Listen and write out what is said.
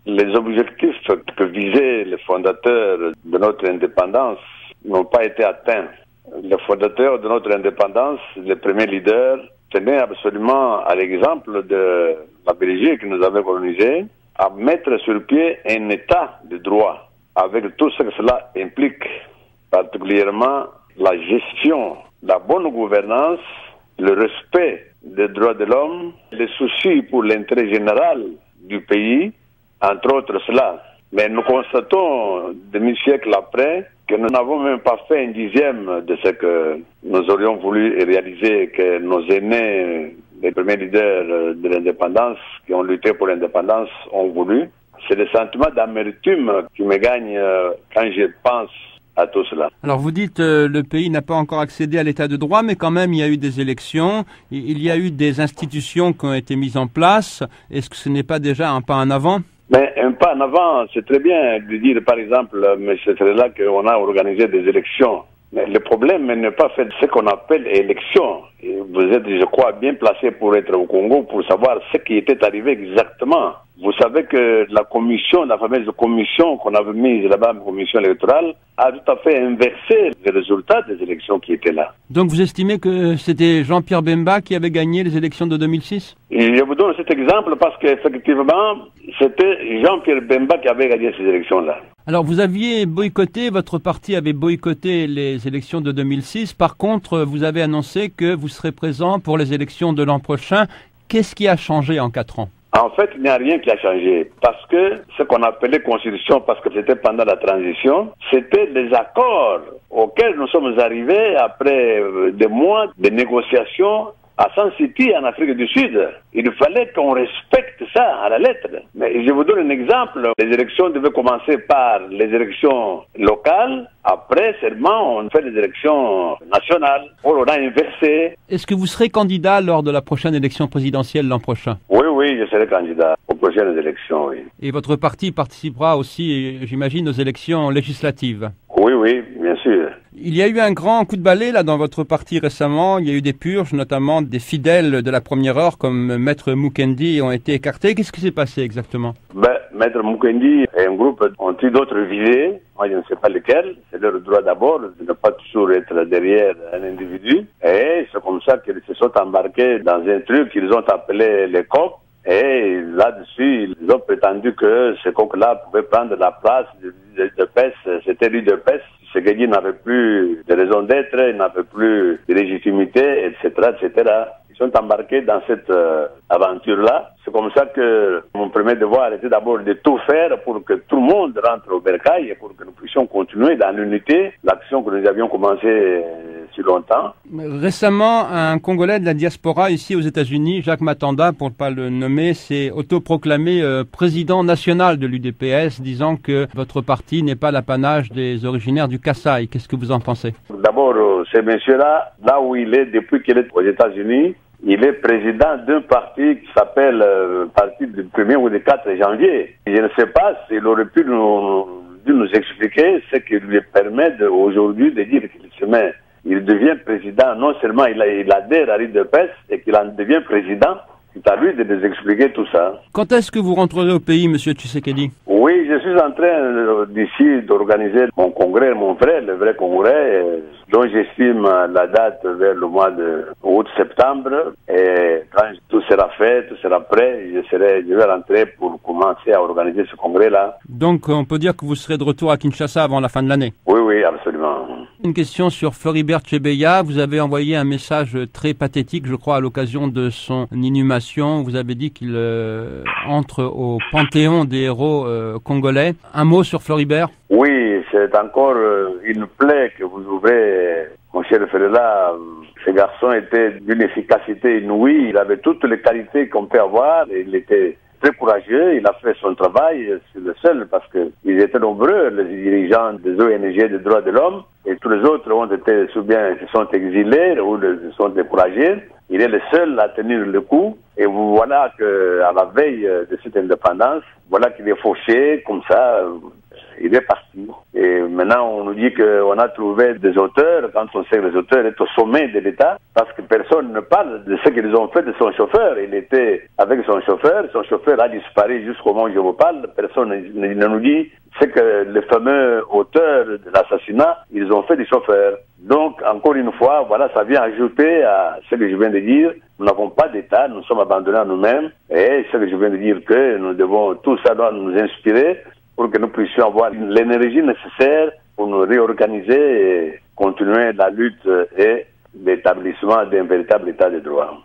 Les objectifs que visaient les fondateurs de notre indépendance n'ont pas été atteints. Les fondateurs de notre indépendance, les premiers leaders, tenaient absolument à l'exemple de la Belgique qui nous avait colonisés, à mettre sur pied un état de droit, avec tout ce que cela implique, particulièrement la gestion, la bonne gouvernance, le respect des droits de l'homme, les soucis pour l'intérêt général du pays, entre autres cela. Mais nous constatons, demi-siècle après, que nous n'avons même pas fait un dixième de ce que nous aurions voulu réaliser, que nos aînés, les premiers leaders de l'indépendance, qui ont lutté pour l'indépendance, ont voulu. C'est le sentiment d'amertume qui me gagne quand je pense à tout cela. Alors vous dites le pays n'a pas encore accédé à l'état de droit, mais quand même il y a eu des élections, il y a eu des institutions qui ont été mises en place. Est-ce que ce n'est pas déjà un pas en avant? Mais un pas en avant, c'est très bien de dire par exemple, mais c'est là qu'on a organisé des élections. Mais le problème n'est pas fait de ce qu'on appelle élection. Et vous êtes, je crois, bien placé pour être au Congo, pour savoir ce qui était arrivé exactement. Vous savez que la commission, la fameuse commission qu'on avait mise là-bas, la commission électorale, a tout à fait inversé les résultats des élections qui étaient là. Donc vous estimez que c'était Jean-Pierre Bemba qui avait gagné les élections de 2006? Et je vous donne cet exemple parce qu'effectivement, c'était Jean-Pierre Bemba qui avait gagné ces élections-là. Alors vous aviez boycotté, votre parti avait boycotté les élections de 2006. Par contre, vous avez annoncé que vous serez présent pour les élections de l'an prochain. Qu'est-ce qui a changé en 4 ans? En fait, il n'y a rien qui a changé parce que ce qu'on appelait constitution, parce que c'était pendant la transition, c'était les accords auxquels nous sommes arrivés après des mois de négociations à San City, en Afrique du Sud. Il fallait qu'on respecte ça à la lettre. Mais je vous donne un exemple. Les élections devaient commencer par les élections locales. Après, seulement, on fait les élections nationales. On a inversé. Est-ce que vous serez candidat lors de la prochaine élection présidentielle l'an prochain? Oui, je serai candidat aux prochaines élections, oui. Et votre parti participera aussi, j'imagine, aux élections législatives? Oui, bien sûr. Il y a eu un grand coup de balai là dans votre parti récemment. Il y a eu des purges, notamment des fidèles de la première heure comme Maître Mukendi ont été écartés. Qu'est-ce qui s'est passé exactement? Maître Mukendi et un groupe ont eu d'autres visées. Moi, je ne sais pas lesquels. C'est leur droit d'abord de ne pas toujours être derrière un individu. Et c'est comme ça qu'ils se sont embarqués dans un truc qu'ils ont appelé les coqs. Et là-dessus, ils ont prétendu que ces coqs-là pouvaient prendre la place de PES. C'était l'UDPS. Tshisekedi n'avait plus de raison d'être, il n'avait plus de légitimité, etc., etc. Ils sont embarqués dans cette aventure-là. C'est comme ça que mon premier devoir était d'abord de tout faire pour que tout le monde rentre au bercail et pour que nous puissions continuer dans l'unité, l'action que nous avions commencée si longtemps. Récemment, un Congolais de la diaspora ici aux États-Unis, Jacques Matanda, pour ne pas le nommer, s'est autoproclamé président national de l'UDPS, disant que votre parti n'est pas l'apanage des originaires du Kasaï. Qu'est-ce que vous en pensez? D'abord, ce monsieur-là, là où il est depuis qu'il est aux États-Unis, il est président d'un parti qui s'appelle Parti du 1er ou du 4 janvier. Je ne sais pas s'il aurait pu nous expliquer ce qui lui permet aujourd'hui de dire il devient président. Non seulement il adhère à l'UDPS et qu'il en devient président, c'est à lui de nous expliquer tout ça. Quand est-ce que vous rentrerez au pays, monsieur Tshisekedi? Oui, je suis en train d'ici d'organiser mon congrès, mon frère, le vrai congrès, dont j'estime la date vers le mois de août-septembre. Et quand tout sera fait, tout sera prêt, je vais rentrer pour commencer à organiser ce congrès-là. Donc on peut dire que vous serez de retour à Kinshasa avant la fin de l'année? Oui, absolument. Une question sur Floribert Chebeya. Vous avez envoyé un message très pathétique, je crois, à l'occasion de son inhumation. Vous avez dit qu'il entre au panthéon des héros congolais. Un mot sur Floribert? Oui, c'est encore une plaie que vous ouvrez, mon cher Ferreira. Ce garçon était d'une efficacité inouïe. Il avait toutes les qualités qu'on peut avoir. Il était très courageux, il a fait son travail, c'est le seul parce qu'ils étaient nombreux, les dirigeants des ONG des droits de l'homme, et tous les autres ont été, soudain, se sont exilés ou se sont découragés. Il est le seul à tenir le coup, et voilà qu'à la veille de cette indépendance, voilà qu'il est fauché, comme ça, il est parti. Et maintenant, on nous dit qu'on a trouvé des auteurs, quand on sait que les auteurs sont au sommet de l'État, parce que personne ne parle de ce qu'ils ont fait de son chauffeur. Il était avec son chauffeur a disparu jusqu'au moment où je vous parle. Personne ne nous dit ce que les fameux auteurs de l'assassinat, ils ont fait du chauffeur. Donc, encore une fois, voilà, ça vient ajouter à ce que je viens de dire. Nous n'avons pas d'État, nous sommes abandonnés à nous-mêmes. Et ce que je viens de dire, que nous devons, tout ça doit nous inspirer pour que nous puissions avoir l'énergie nécessaire pour nous réorganiser et continuer la lutte et l'établissement d'un véritable État de droit.